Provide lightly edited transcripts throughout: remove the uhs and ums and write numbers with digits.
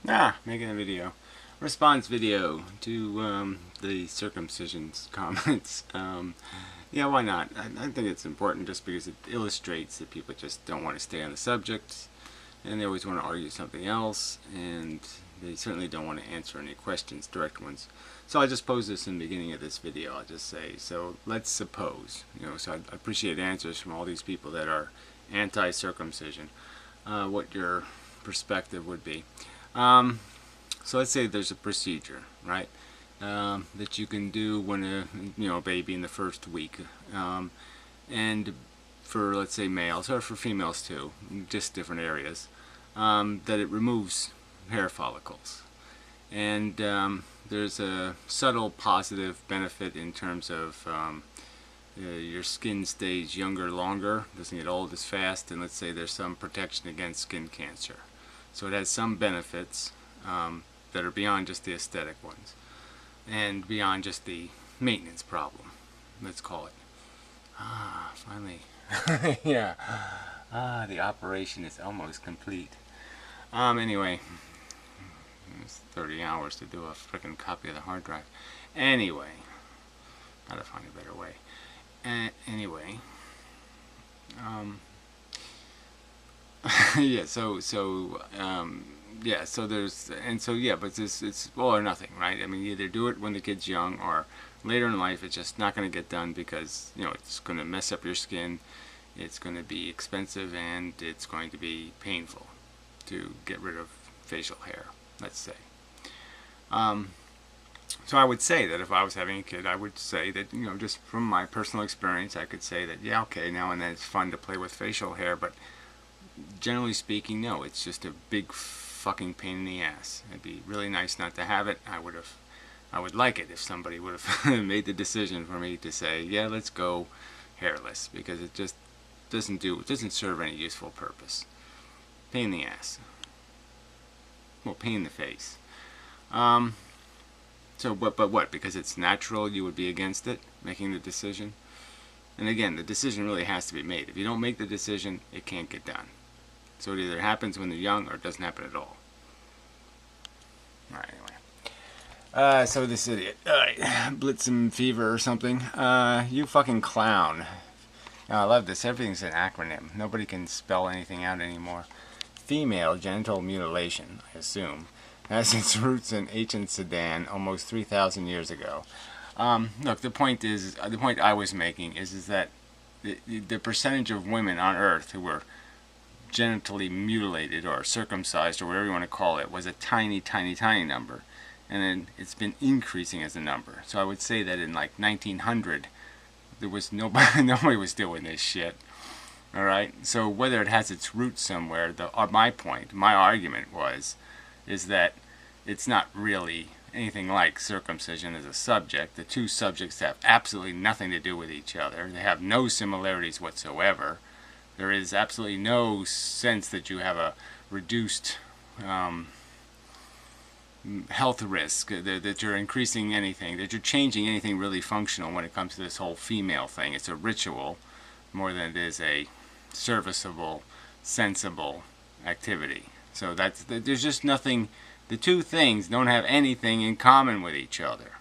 Making a video. Response video to the circumcision comments. Yeah, why not? I think it's important just because it illustrates that people just don't want to stay on the subject, and they always want to argue something else, and they certainly don't want to answer any questions, direct ones. So I just pose this in the beginning of this video. I'll just say, so let's suppose, so I appreciate answers from all these people that are anti-circumcision, what your perspective would be. So let's say there's a procedure, right, that you can do when a baby in the first week, and for, let's say, males, or for females too, just different areas, that it removes hair follicles. And there's a subtle positive benefit in terms of your skin stays younger longer, doesn't get old as fast, and let's say there's some protection against skin cancer. So it has some benefits that are beyond just the aesthetic ones, and beyond just the maintenance problem, let's call it. Finally. Yeah. The operation is almost complete. Anyway, it's 30 hours to do a frickin' copy of the hard drive. Anyway, gotta find a better way. Anyway, yeah, so there's, and so yeah, but it's all or nothing, right? I mean, you either do it when the kid's young, or later in life it's just not going to get done because, it's going to mess up your skin, it's going to be expensive, and it's going to be painful to get rid of facial hair, let's say. So I would say that if I was having a kid, I would say that, just from my personal experience, I could say that, yeah, okay, now and then it's fun to play with facial hair, but generally speaking, no, it's just a big fucking pain in the ass. It'd be really nice not to have it. I would like it if somebody would have made the decision for me to say, yeah, let's go hairless, because it just doesn't serve any useful purpose. Pain in the ass. Well, pain in the face. But what? Because it's natural, you would be against it, making the decision? And again, the decision really has to be made. If you don't make the decision, it can't get done. So it either happens when they're young, or it doesn't happen at all. Alright, anyway. So this idiot. Alright, Blitzen fever or something. You fucking clown. I love this. Everything's an acronym. Nobody can spell anything out anymore. Female genital mutilation, I assume, has its roots in ancient Sudan almost 3,000 years ago. Look, the point I was making is that the percentage of women on Earth who were genitally mutilated or circumcised or whatever you want to call it was a tiny, tiny, tiny number, and then it's been increasing as a number. So I would say that in like 1900, there was nobody was doing this shit. All right. So whether it has its roots somewhere, my argument is that it's not really anything like circumcision as a subject. The two subjects have absolutely nothing to do with each other. They have no similarities whatsoever. There is absolutely no sense that you have a reduced health risk, that you're increasing anything, that you're changing anything really functional when it comes to this whole female thing. It's a ritual more than it is a serviceable, sensible activity. So there's just nothing. The two things don't have anything in common with each other,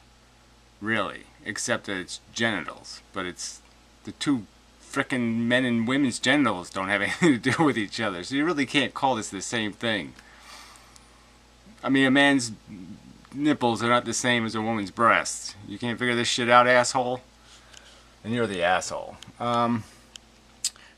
really, except that it's genitals. But it's the two frickin' men and women's genitals don't have anything to do with each other. So you really can't call this the same thing. I mean, a man's nipples are not the same as a woman's breasts. You can't figure this shit out, asshole? And you're the asshole.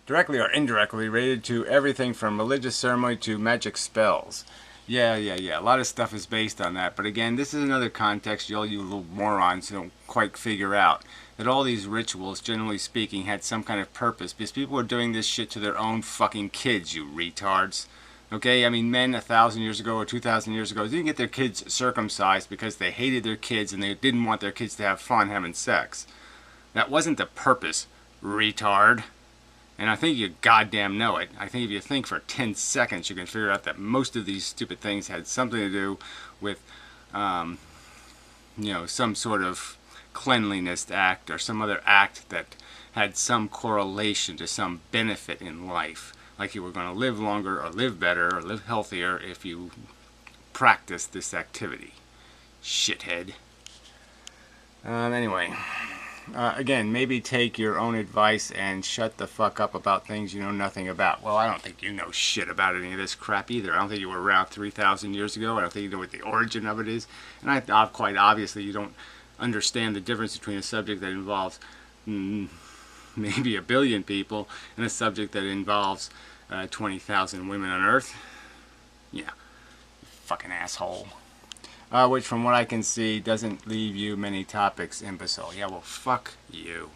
Directly or indirectly related to everything from religious ceremony to magic spells. Yeah. A lot of stuff is based on that. But again, this is another context you little morons don't quite figure out. That all these rituals, generally speaking, had some kind of purpose. Because people were doing this shit to their own fucking kids, you retards. Okay? I mean, men 1,000 years ago or 2,000 years ago didn't get their kids circumcised because they hated their kids and they didn't want their kids to have fun having sex. That wasn't the purpose, retard. And I think you goddamn know it. I think if you think for 10 seconds, you can figure out that most of these stupid things had something to do with, some sort of cleanliness act or some other act that had some correlation to some benefit in life. Like you were going to live longer or live better or live healthier if you practice this activity. Shithead. Anyway, again, maybe take your own advice and shut the fuck up about things you know nothing about. Well, I don't think you know shit about any of this crap either. I don't think you were around 3,000 years ago. I don't think you know what the origin of it is. And quite obviously you don't understand the difference between a subject that involves maybe 1 billion people and a subject that involves 20,000 women on Earth. Yeah, fucking asshole. Which, from what I can see, doesn't leave you many topics, imbecile. Yeah, well, fuck you.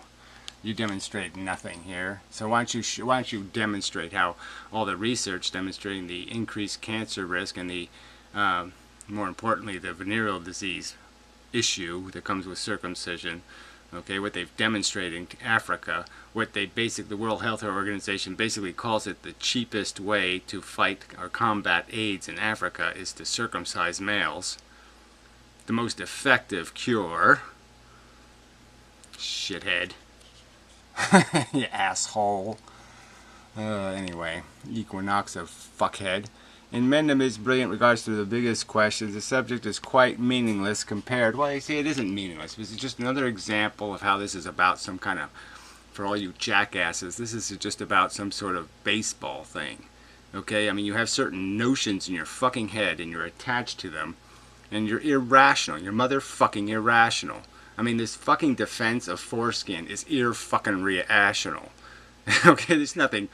You demonstrate nothing here. So why don't you demonstrate how all the research demonstrating the increased cancer risk and the, more importantly, the venereal disease issue that comes with circumcision, okay, what they've demonstrated in Africa, what the World Health Organization basically calls it the cheapest way to fight or combat AIDS in Africa is to circumcise males. The most effective cure. Shithead. You asshole. Anyway, Equinox of fuckhead. Inmendham is brilliant in regards to the biggest questions. The subject is quite meaningless compared. Well, you see, it isn't meaningless. This is just another example of how this is about some kind of, for all you jackasses, this is just about some sort of baseball thing. Okay? I mean, you have certain notions in your fucking head and you're attached to them. And you're irrational. You're motherfucking irrational. I mean, this fucking defense of foreskin is fucking-rational. Okay, there's nothing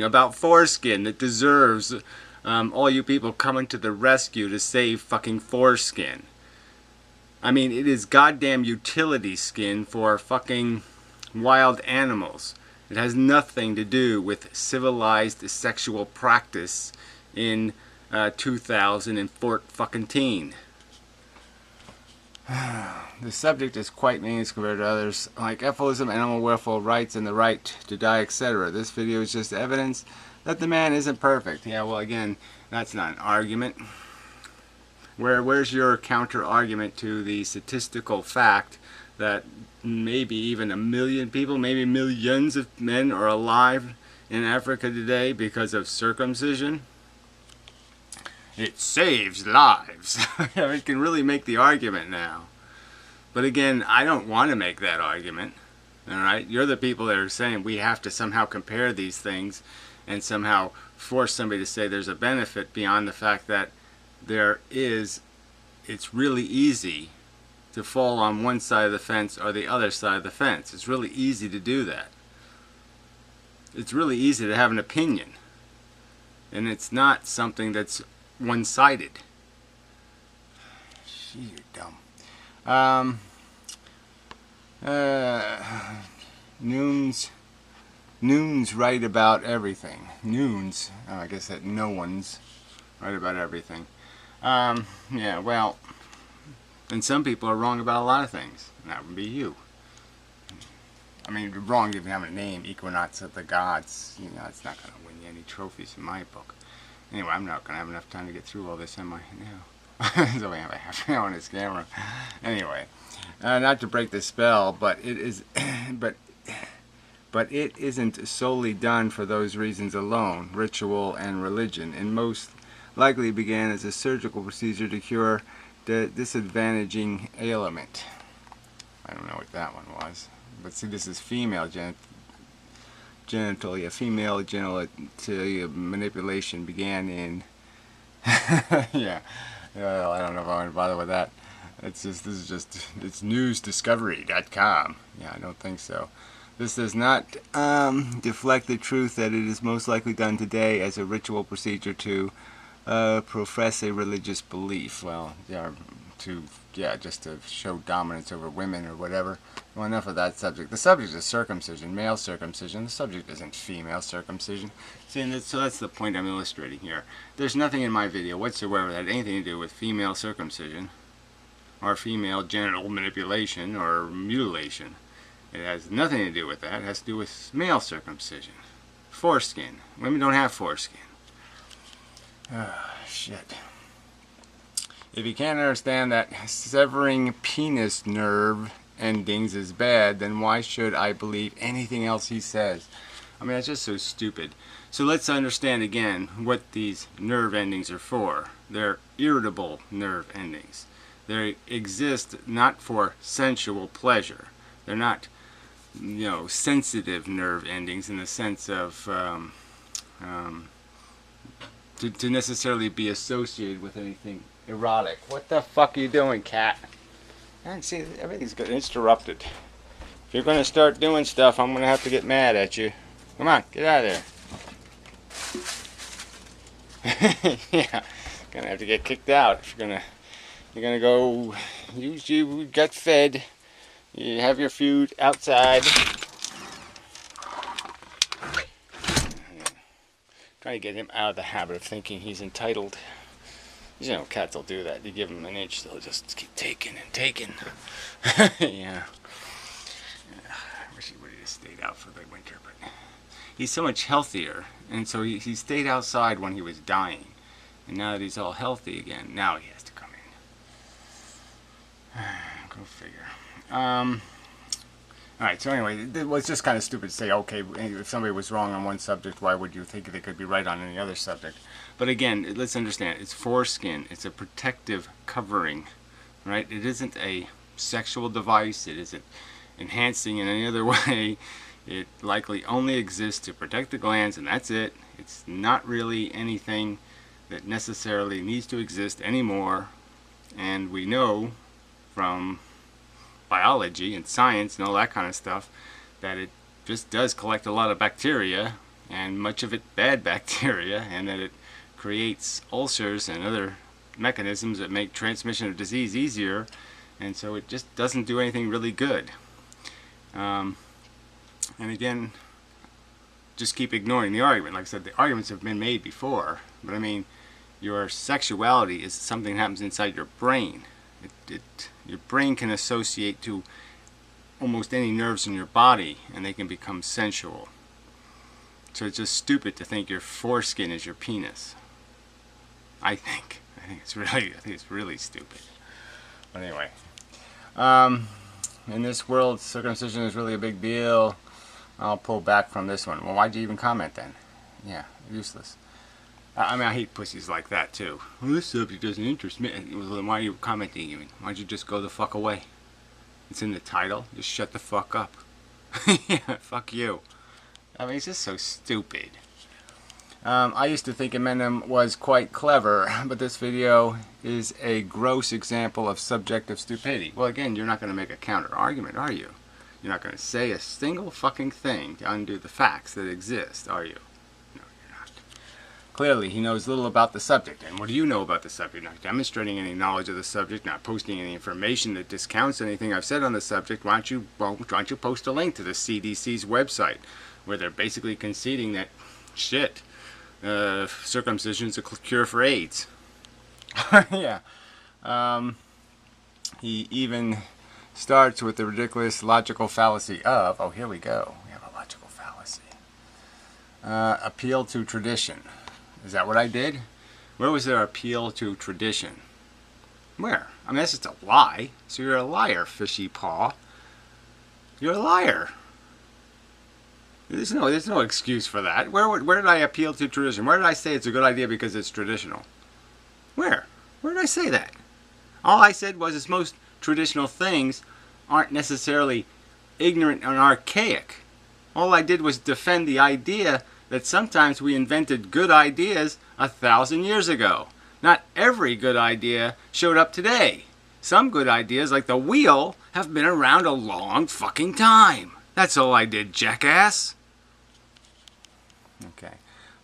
about foreskin that deserves all you people coming to the rescue to save fucking foreskin. I mean, it is goddamn utility skin for fucking wild animals. It has nothing to do with civilized sexual practice in 2014. The subject is quite meaningless compared to others like ephilism, animal welfare rights, and the right to die, etc. This video is just evidence that the man isn't perfect. Yeah, well, again, that's not an argument. Where's your counter argument to the statistical fact that maybe even 1 million people, maybe millions of men are alive in Africa today because of circumcision? It saves lives. We can really make the argument now. But again, I don't want to make that argument. Alright? You're the people that are saying we have to somehow compare these things and somehow force somebody to say there's a benefit beyond the fact that it's really easy to fall on one side of the fence or the other side of the fence. It's really easy to do that. It's really easy to have an opinion. And it's not something that's one-sided. You're dumb. Noon's right about everything. Noon's, I guess that no one's right about everything. Yeah, well, and some people are wrong about a lot of things. And that would be you. I mean, wrong even having a name, Equinox of the Gods. You know, it's not going to win you any trophies in my book. Anyway, I'm not going to have enough time to get through all this, am I? No. So we have a half an hour on this camera. Anyway, not to break the spell, but it is, but it isn't solely done for those reasons alone, ritual and religion, and most likely began as a surgical procedure to cure the disadvantaging ailment. I don't know what that one was, but see, this is female genitalia. Female genitalia manipulation began in yeah. Well, I don't know if I want to bother with that. It's newsdiscovery.com. Yeah, I don't think so. This does not deflect the truth that it is most likely done today as a ritual procedure to profess a religious belief. Well, yeah, just to show dominance over women or whatever. Well, enough of that subject. The subject is circumcision, male circumcision. The subject isn't female circumcision. See, and so that's the point I'm illustrating here. There's nothing in my video whatsoever that had anything to do with female circumcision or female genital manipulation or mutilation. It has nothing to do with that. It has to do with male circumcision. Foreskin. Women don't have foreskin. Shit. If you can't understand that severing penis nerve endings is bad, then why should I believe anything else he says? I mean, that's just so stupid. So let's understand again what these nerve endings are for. They're irritable nerve endings. They exist not for sensual pleasure. They're not, you know, sensitive nerve endings in the sense of to necessarily be associated with anything erotic. What the fuck are you doing, cat? And see, everything's good. Interrupted. If you're going to start doing stuff, I'm going to have to get mad at you. Come on, get out of there. Yeah, gonna have to get kicked out if you're gonna go. You get fed. You have your food outside. Trying to get him out of the habit of thinking he's entitled. You know, cats will do that. You give them an inch, they'll just keep taking and taking. Yeah. I wish he would have just stayed out for the winter, but he's so much healthier, and so he stayed outside when he was dying, and now that he's all healthy again, now he has to come in. Go figure. Alright, so anyway, it was just kind of stupid to say, okay, if somebody was wrong on one subject, why would you think they could be right on any other subject? But again, let's understand, it's foreskin, it's a protective covering, right? It isn't a sexual device, it isn't enhancing in any other way. It likely only exists to protect the glands, and that's it. It's not really anything that necessarily needs to exist anymore, and we know from biology and science and all that kind of stuff that it just does collect a lot of bacteria, and much of it bad bacteria, and that it creates ulcers and other mechanisms that make transmission of disease easier, and so it just doesn't do anything really good. And again, just keep ignoring the argument. Like I said, the arguments have been made before, but I mean, your sexuality is something that happens inside your brain. Your brain can associate to almost any nerves in your body, and they can become sensual. So it's just stupid to think your foreskin is your penis. I think it's really stupid. But anyway, in this world, circumcision is really a big deal. I'll pull back from this one. Well, why'd you even comment then? Yeah, useless. I mean, I hate pussies like that too. Well, this subject doesn't interest me. Well, then why are you commenting even? Why'd you just go the fuck away? It's in the title. Just shut the fuck up. Yeah, fuck you. I mean, it's just so stupid. I used to think inmendham was quite clever, but this video is a gross example of subjective stupidity. Well, again, you're not going to make a counter argument, are you? You're not going to say a single fucking thing to undo the facts that exist, are you? No, you're not. Clearly, he knows little about the subject. And what do you know about the subject? Not demonstrating any knowledge of the subject, not posting any information that discounts anything I've said on the subject. Why don't you post a link to the CDC's website, where they're basically conceding that, shit, circumcision is a cure for AIDS. Yeah. He even starts with the ridiculous logical fallacy of, oh, here we go. We have a logical fallacy. Appeal to tradition. Is that what I did? Where was there appeal to tradition? Where? I mean, that's just a lie. So you're a liar, fishy paw. You're a liar. There's no excuse for that. Where did I appeal to tradition? Where did I say it's a good idea because it's traditional? Where? Where did I say that? All I said was it's most traditional things aren't necessarily ignorant and archaic. All I did was defend the idea that sometimes we invented good ideas 1,000 years ago. Not every good idea showed up today. Some good ideas, like the wheel, have been around a long fucking time. That's all I did, jackass. Okay.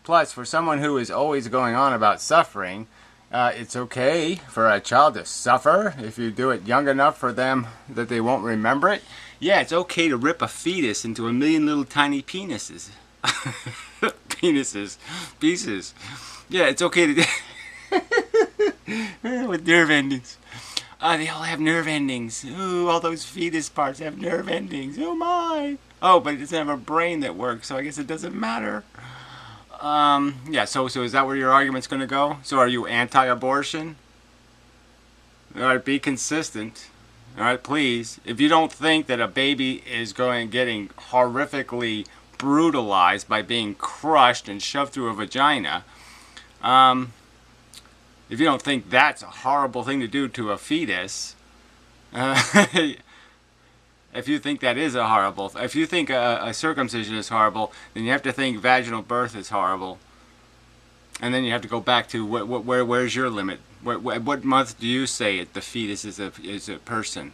Plus, for someone who is always going on about suffering, it's okay for a child to suffer if you do it young enough for them that they won't remember it. Yeah, it's okay to rip a fetus into a million little tiny penises. Pieces. Yeah, it's okay to with nerve endings. They all have nerve endings. Ooh, all those fetus parts have nerve endings. Oh my. Oh, but it doesn't have a brain that works, so I guess it doesn't matter. Yeah, so is that where your argument's going to go? So are you anti-abortion? Alright, be consistent. Alright, please. If you don't think that a baby is getting horrifically brutalized by being crushed and shoved through a vagina, if you don't think that's a horrible thing to do to a fetus, if you think that is a horrible, if you think a circumcision is horrible, then you have to think vaginal birth is horrible. And then you have to go back to where's your limit? What month do you say the fetus is a person,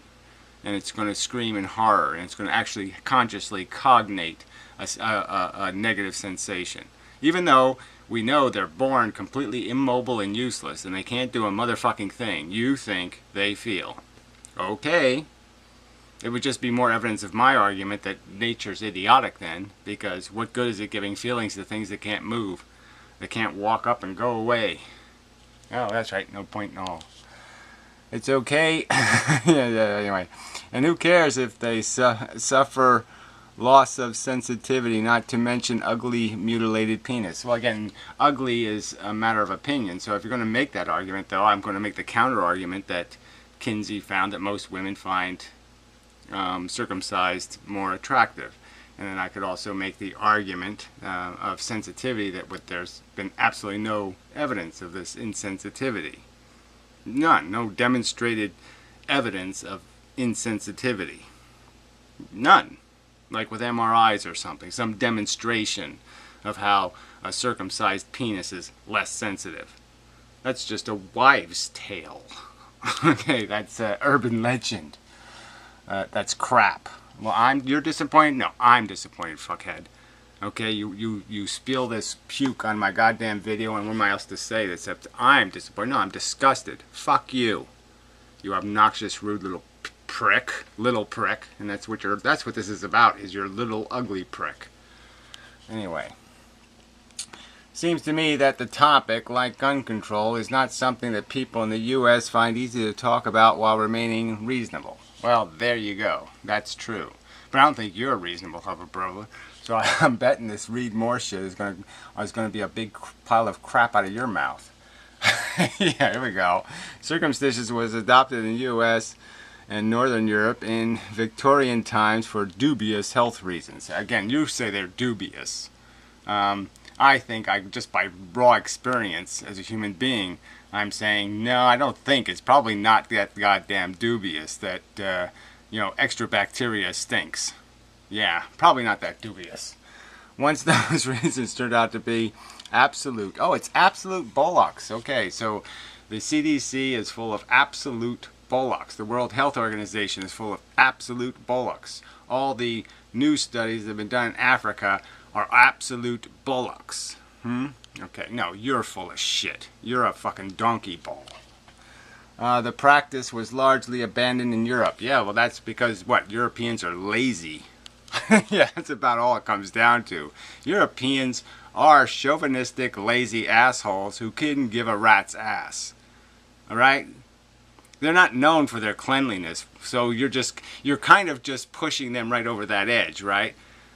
and it's going to scream in horror, and it's going to actually consciously cognate a negative sensation, even though we know they're born completely immobile and useless, and they can't do a motherfucking thing. You think they feel. Okay. It would just be more evidence of my argument that nature's idiotic then, because what good is it giving feelings to things that can't move? They can't walk up and go away. Oh, that's right. No point in all. It's okay. Anyway. And who cares if they suffer loss of sensitivity, not to mention ugly, mutilated penis. Well, again, ugly is a matter of opinion. So if you're going to make that argument, though, I'm going to make the counter argument that Kinsey found that most women find circumcised more attractive. And then I could also make the argument of sensitivity that there's been absolutely no evidence of this insensitivity. None. No demonstrated evidence of insensitivity. None. Like with MRIs or something. Some demonstration of how a circumcised penis is less sensitive. That's just a wives' tale. Okay, that's urban legend. That's crap. Well, you're disappointed? No, I'm disappointed, fuckhead. Okay, you spill this puke on my goddamn video, and what am I else to say except I'm disappointed? No, I'm disgusted. Fuck you. You obnoxious, rude little prick. Little prick. And that's what this is about, is your little ugly prick. Anyway. Seems to me that the topic, like gun control, is not something that people in the U.S. find easy to talk about while remaining reasonable. Well, there you go. That's true. But I don't think you're a reasonable brother. So I'm betting this read more shit is going to be a big pile of crap out of your mouth. Yeah, here we go. Circumcision was adopted in the U.S. and Northern Europe in Victorian times for dubious health reasons. Again, you say they're dubious. I think, just by raw experience as a human being, I'm saying, no, I don't think. It's probably not that goddamn dubious that, extra bacteria stinks. Yeah, probably not that dubious. Once those reasons turned out to be absolute. Oh, it's absolute bollocks. Okay, so the CDC is full of absolute bollocks. The World Health Organization is full of absolute bollocks. All the new studies that have been done in Africa are absolute bollocks. Okay, no, you're full of shit. You're a fucking donkey ball. The practice was largely abandoned in Europe. Yeah, well, that's because, Europeans are lazy. Yeah, that's about all it comes down to. Europeans are chauvinistic, lazy assholes who couldn't give a rat's ass. Alright? They're not known for their cleanliness, so you're kind of just pushing them right over that edge, right?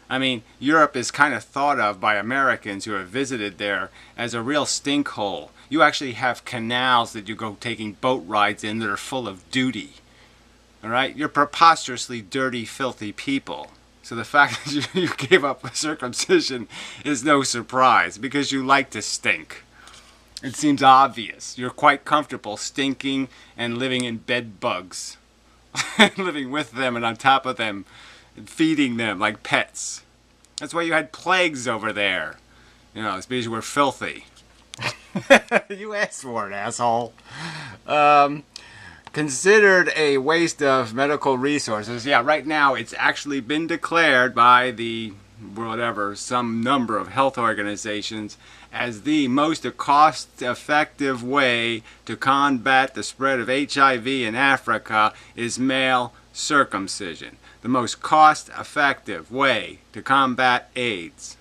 I mean, Europe is kind of thought of by Americans who have visited there as a real stink hole. You actually have canals that you go taking boat rides in that are full of duty. Alright? You're preposterously dirty, filthy people. So the fact that you gave up circumcision is no surprise, because you like to stink. It seems obvious. You're quite comfortable stinking and living in bed bugs. Living with them and on top of them. Feeding them like pets. That's why you had plagues over there. It's because you were filthy. You asked for it, asshole. Considered a waste of medical resources. Yeah, right now it's actually been declared by some number of health organizations as the most cost-effective way to combat the spread of HIV in Africa is male circumcision. The most cost-effective way to combat AIDS.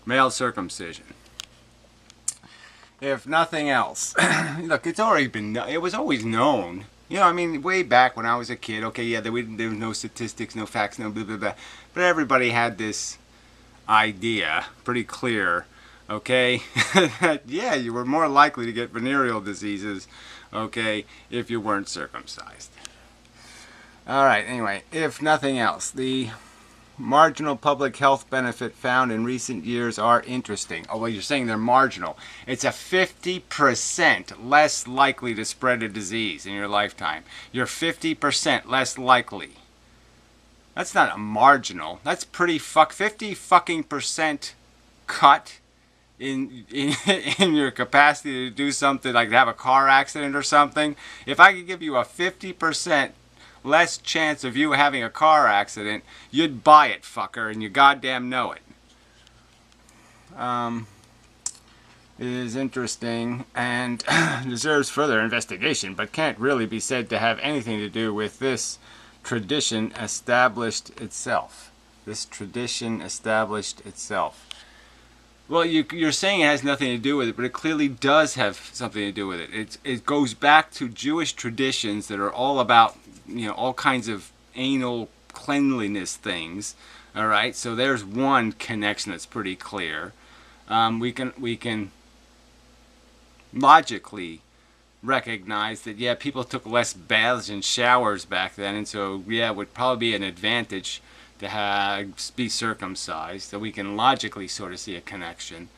Male circumcision. If nothing else. Look, it was always known. Way back when I was a kid, okay, yeah, there was no statistics, no facts, no blah, blah, blah. But everybody had this idea, pretty clear, okay, that, yeah, you were more likely to get venereal diseases, okay, if you weren't circumcised. Alright, anyway, if nothing else, the marginal public health benefit found in recent years are interesting. Oh, well, you're saying they're marginal. It's a 50% less likely to spread a disease in your lifetime. You're 50% less likely. That's not a marginal. That's pretty 50 fucking percent cut in your capacity to do something like to have a car accident or something. If I could give you a 50% less chance of you having a car accident, you'd buy it, fucker, and you goddamn know it. It is interesting and deserves further investigation, but can't really be said to have anything to do with this tradition established itself. This tradition established itself. Well, you're saying it has nothing to do with it, but it clearly does have something to do with it. It goes back to Jewish traditions that are all about, all kinds of anal cleanliness things. All right, so there's one connection that's pretty clear. We can logically recognize that, yeah, people took less baths and showers back then, and so, yeah, it would probably be an advantage to be circumcised. So we can logically sort of see a connection.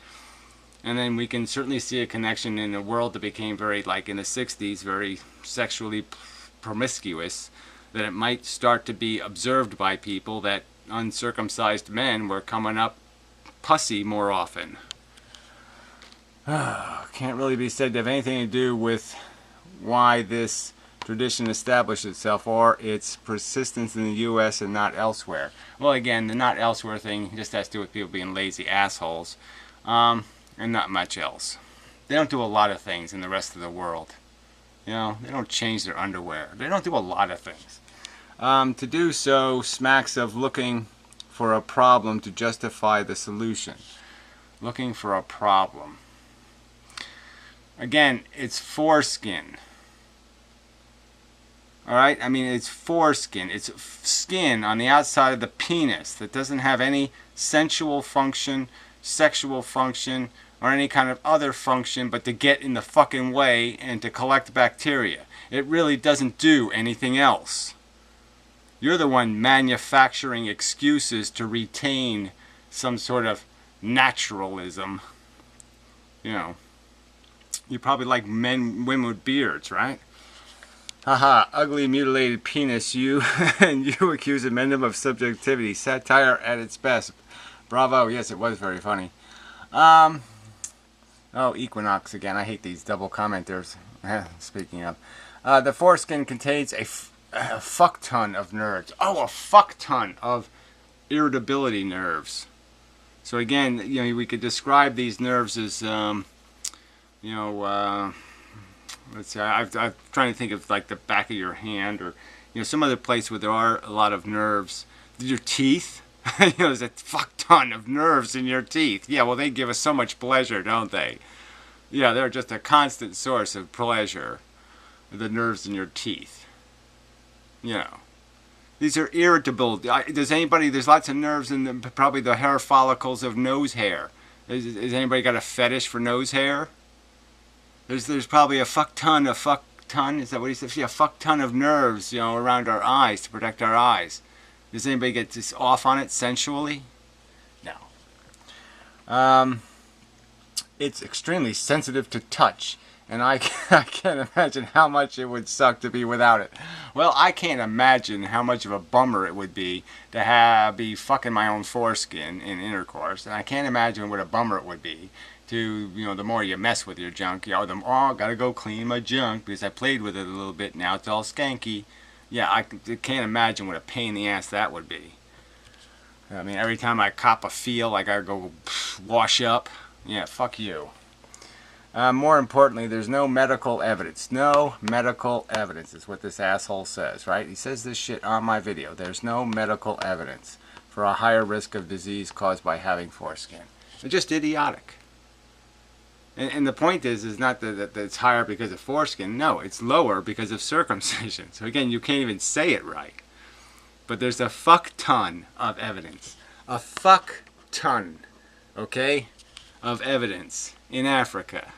And then we can certainly see a connection in a world that became very, like in the 60s, very sexually promiscuous, that it might start to be observed by people that uncircumcised men were coming up pussy more often. Can't really be said to have anything to do with why this tradition established itself or its persistence in the U.S. and not elsewhere. Well, again, the not elsewhere thing just has to do with people being lazy assholes, and not much else. They don't do a lot of things in the rest of the world. They don't change their underwear. They don't do a lot of things. To do so smacks of looking for a problem to justify the solution. Looking for a problem. Again, it's foreskin. Alright, I mean, it's foreskin. It's skin on the outside of the penis that doesn't have any sensual function, sexual function, or any kind of other function but to get in the fucking way and to collect bacteria. It really doesn't do anything else. You're the one manufacturing excuses to retain some sort of naturalism. You probably like women with beards, right? Haha, ugly mutilated penis, you and you accuse inmendham of subjectivity. Satire at its best. Bravo, yes, it was very funny. Oh, equinox again. I hate these double commenters. Speaking of. The foreskin contains a fuck ton of nerves. Oh, a fuck ton of irritability nerves. So again, we could describe these nerves as, let's see, I'm trying to think of like the back of your hand or, some other place where there are a lot of nerves. Your teeth. There's a fuck ton of nerves in your teeth. Yeah, well, they give us so much pleasure, don't they? Yeah, they're just a constant source of pleasure. The nerves in your teeth. These are irritable. There's lots of nerves in probably the hair follicles of nose hair. Has anybody got a fetish for nose hair? There's probably a fuck ton, is that what he said? Yeah, a fuck ton of nerves, around our eyes to protect our eyes. Does anybody get this off on it sensually? No. It's extremely sensitive to touch, and I can't imagine how much it would suck to be without it. Well, I can't imagine how much of a bummer it would be to be fucking my own foreskin in intercourse, and I can't imagine what a bummer it would be to, the more you mess with your junk, gotta go clean my junk because I played with it a little bit, now it's all skanky. Yeah, I can't imagine what a pain in the ass that would be. I mean, every time I cop a feel, I gotta go wash up. Yeah, fuck you. More importantly, there's no medical evidence. No medical evidence is what this asshole says, right? He says this shit on my video. There's no medical evidence for a higher risk of disease caused by having foreskin. It's just idiotic. And the point is not that it's higher because of foreskin. No, it's lower because of circumcision. So again, you can't even say it right. But there's a fuck ton of evidence. A fuck ton, okay, of evidence in Africa.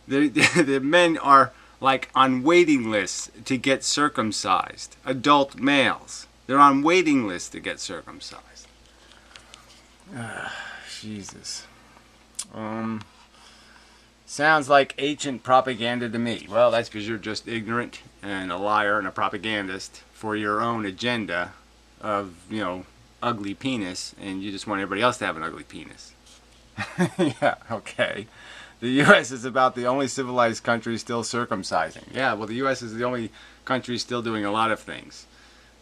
The men are like on waiting lists to get circumcised. Adult males. They're on waiting lists to get circumcised. Jesus. Sounds like ancient propaganda to me. Well, that's because you're just ignorant and a liar and a propagandist for your own agenda of, ugly penis, and you just want everybody else to have an ugly penis. Yeah, okay. The U.S. is about the only civilized country still circumcising. Yeah, well, the U.S. is the only country still doing a lot of things.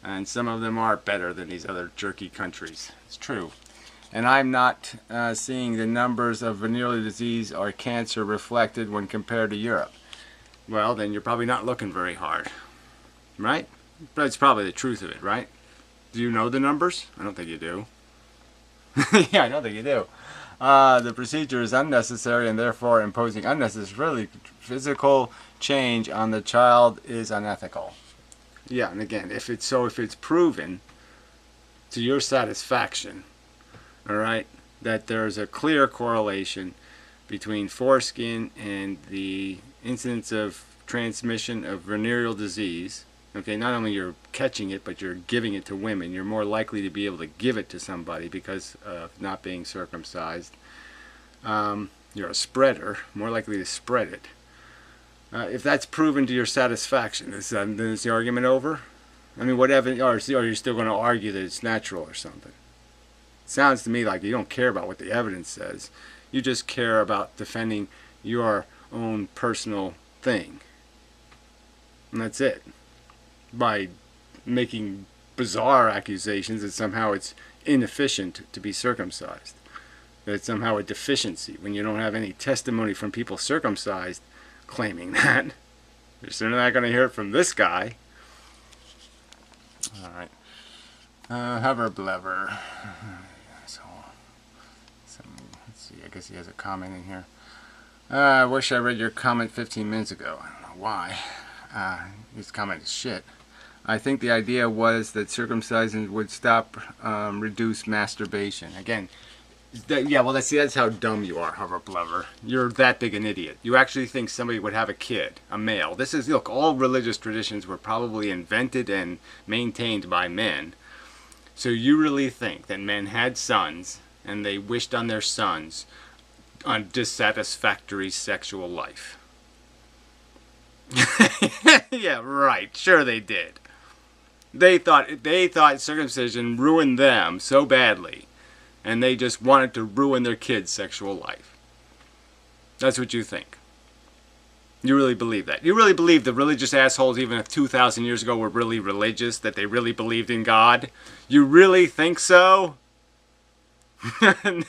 And some of them are better than these other jerky countries. It's true. And I'm not seeing the numbers of venereal disease or cancer reflected when compared to Europe. Well, then you're probably not looking very hard. Right? That's probably the truth of it, right? Do you know the numbers? I don't think you do. Yeah, I don't think you do. The procedure is unnecessary and therefore imposing unnecessarily physical change on the child is unethical. Yeah, and again, if it's proven to your satisfaction, all right, that there's a clear correlation between foreskin and the incidence of transmission of venereal disease. Okay, not only you're catching it, but you're giving it to women. You're more likely to be able to give it to somebody because of not being circumcised. You're a spreader, more likely to spread it. If that's proven to your satisfaction, then is the argument over? I mean, whatever, or are you still going to argue that it's natural or something? It sounds to me like you don't care about what the evidence says. You just care about defending your own personal thing. And that's it. By making bizarre accusations that somehow it's inefficient to be circumcised. That it's somehow a deficiency when you don't have any testimony from people circumcised claiming that. You're certainly not going to hear it from this guy. Alright. Hover Blever. So, let's see, I guess he has a comment in here. I wish I read your comment 15 minutes ago. I don't know why. This comment is shit. I think the idea was that circumcision would reduce masturbation. Again, yeah, well, that's how dumb you are, Hover Blever. You're that big an idiot. You actually think somebody would have a kid, a male. Look, all religious traditions were probably invented and maintained by men. So you really think that men had sons, and they wished on their sons a dissatisfactory sexual life? Yeah, right. Sure they did. They thought circumcision ruined them so badly, and they just wanted to ruin their kids' sexual life. That's what you think. You really believe that. You really believe the religious assholes even 2,000 years ago were really religious, that they really believed in God? You really think so?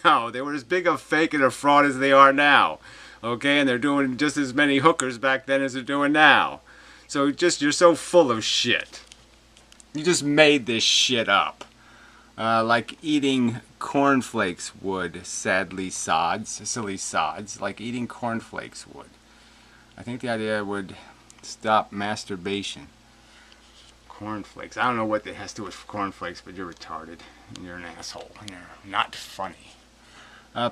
No, they were as big a fake and a fraud as they are now. Okay, and they're doing just as many hookers back then as they're doing now. So you're so full of shit. You just made this shit up. Like eating cornflakes would, silly sods, like eating cornflakes would. I think the idea would stop masturbation. Cornflakes. I don't know what it has to do with cornflakes, but you're retarded. And you're an asshole. And you're not funny.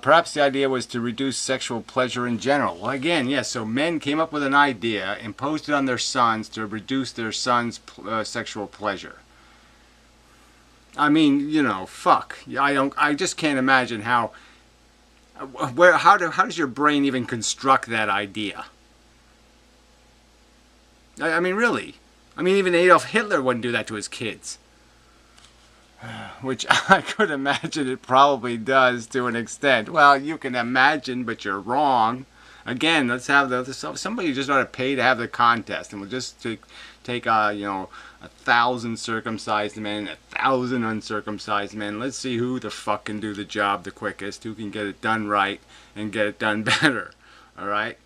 Perhaps the idea was to reduce sexual pleasure in general. Well, again, yes, so men came up with an idea, imposed it on their sons to reduce their sons' sexual pleasure. I mean, fuck. I just can't imagine how does your brain even construct that idea? I mean, really. I mean, even Adolf Hitler wouldn't do that to his kids. Which I could imagine it probably does to an extent. Well, you can imagine, but you're wrong. Again, let's have somebody just ought to pay to have the contest, and we'll just take 1,000 circumcised men, 1,000 uncircumcised men. Let's see who the fuck can do the job the quickest, who can get it done right and get it done better. All right?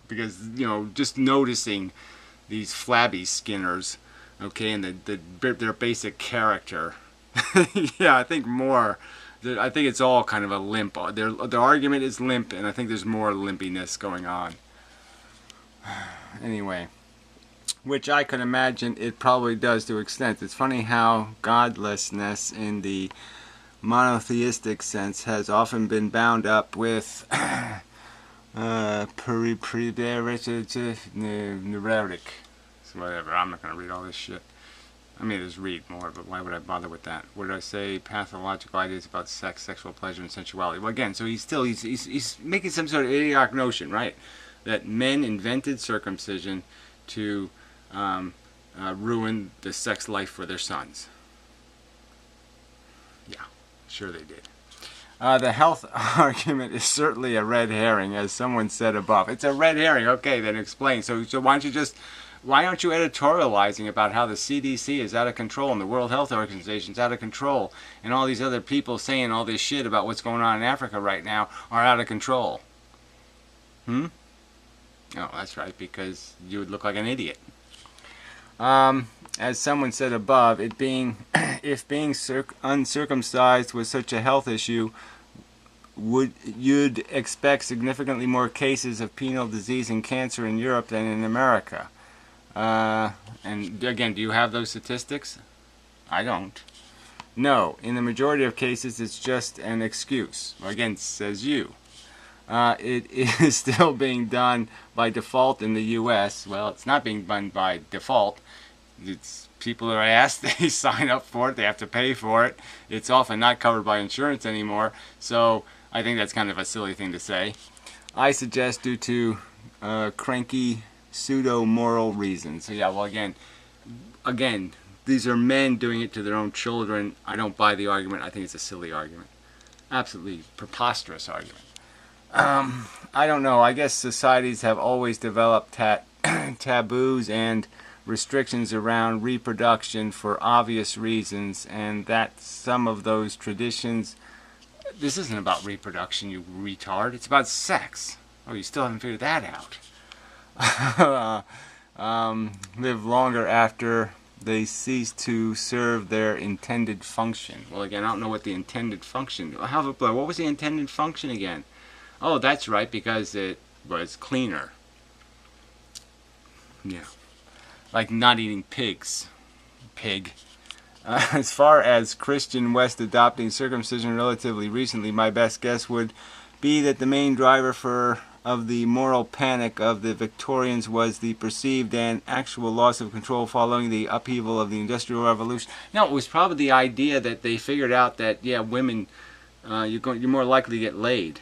Because just noticing these flabby skinners. Okay, and their basic character. Yeah, I think more. I think it's all kind of a limp. Their argument is limp, and I think there's more limpiness going on. Anyway, which I can imagine it probably does to an extent. It's funny how godlessness in the monotheistic sense has often been bound up with neurotic. Whatever, I'm not going to read all this shit. I mean, just read more, but why would I bother with that? What did I say? Pathological ideas about sex, sexual pleasure, and sensuality. Well, again, so he's making some sort of idiotic notion, right? That men invented circumcision to ruin the sex life for their sons. Yeah, sure they did. The health argument is certainly a red herring, as someone said above. It's a red herring. Okay, then explain. So why aren't you editorializing about how the CDC is out of control and the World Health Organization is out of control and all these other people saying all this shit about what's going on in Africa right now are out of control? Oh, that's right, because you would look like an idiot. As someone said above, if being uncircumcised was such a health issue, you'd expect significantly more cases of penile disease and cancer in Europe than in America. And again, do you have those statistics? I don't. No, in the majority of cases it's just an excuse. Well, again, says you. It is still being done by default in the U.S. Well, it's not being done by default. It's people are asked, they sign up for it, they have to pay for it. It's often not covered by insurance anymore, so I think that's kind of a silly thing to say. I suggest due to cranky pseudo-moral reasons. So yeah, well again, these are men doing it to their own children. I don't buy the argument. I think it's a silly argument. Absolutely preposterous argument. I don't know. I guess societies have always developed taboos and restrictions around reproduction for obvious reasons, and that some of those traditions... This isn't about reproduction, you retard. It's about sex. Oh, you still haven't figured that out. Live longer after they cease to serve their intended function. Well, again, I don't know what the intended function... What was the intended function again? Oh, that's right, because it was cleaner. Yeah. Like not eating pigs. Pig. As far as Christian West adopting circumcision relatively recently, my best guess would be that the main driver of the moral panic of the Victorians was the perceived and actual loss of control following the upheaval of the Industrial Revolution. No, it was probably the idea that they figured out that, yeah, women, you're more likely to get laid.